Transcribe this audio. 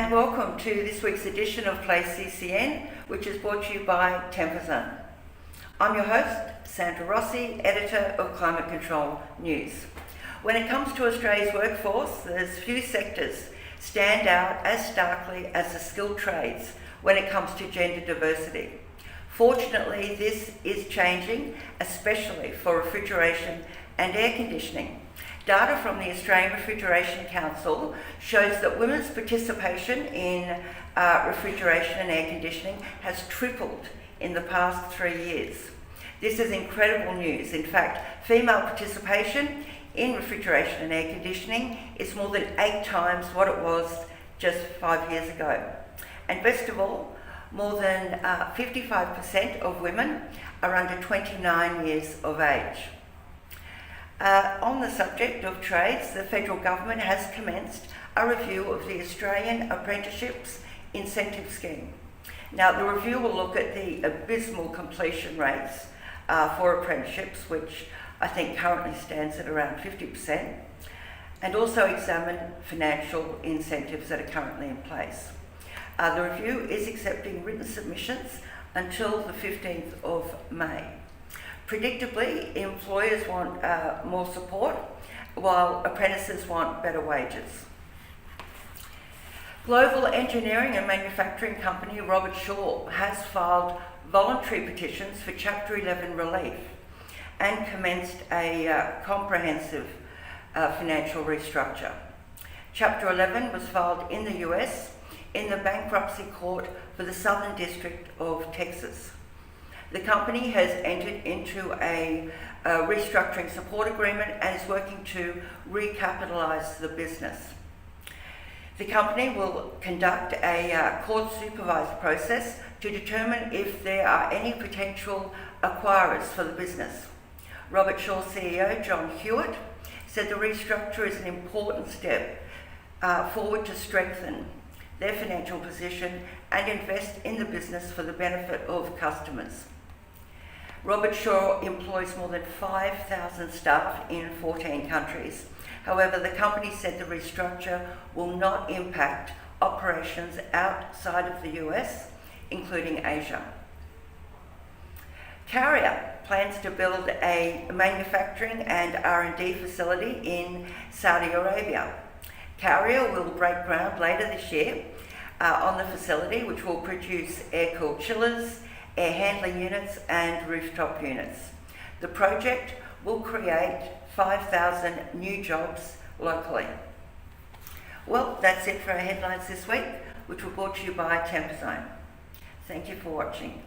and welcome to this week's edition of Play CCN, which is brought to you by Temperzone. I'm your host, Sandra Rossi, editor of Climate Control News. When it comes to Australia's workforce, there's few sectors stand out as starkly as the skilled trades when it comes to gender diversity. Fortunately, this is changing, especially for refrigeration and air conditioning. Data from the Australian Refrigeration Council shows that women's participation in refrigeration and air conditioning has tripled in the past 3 years. This is incredible news. In fact, female participation in refrigeration and air conditioning is more than 8 times what it was just 5 years ago. And best of all, more than 55% of women are under 29 years of age. On the subject of trades, the federal government has commenced a review of the Australian Apprenticeship's incentive scheme. Now, the review will look at the abysmal completion rates for apprenticeships, which I think currently stands at around 50%, and also examine financial incentives that are currently in place. The review is accepting written submissions until the 15th of May. Predictably, employers want more support, while apprentices want better wages. Global engineering and manufacturing company Robertshaw has filed voluntary petitions for Chapter 11 relief and commenced a comprehensive financial restructure. Chapter 11 was filed in the US in the bankruptcy court for the Southern District of Texas. The company has entered into a restructuring support agreement and is working to recapitalise the business. The company will conduct a court-supervised process to determine if there are any potential acquirers for the business. Robertshaw CEO John Hewitt said the restructure is an important step forward to strengthen their financial position and invest in the business for the benefit of customers. Robertshaw employs more than 5,000 staff in 14 countries. However, the company said the restructure will not impact operations outside of the US, including Asia. Carrier plans to build a manufacturing and R&D facility in Saudi Arabia. Carrier will break ground later this year on the facility, which will produce air-cooled chillers, air handling units and rooftop units. The project will create 5,000 new jobs locally. Well, that's it for our headlines this week, which were brought to you by Temperzone. Thank you for watching.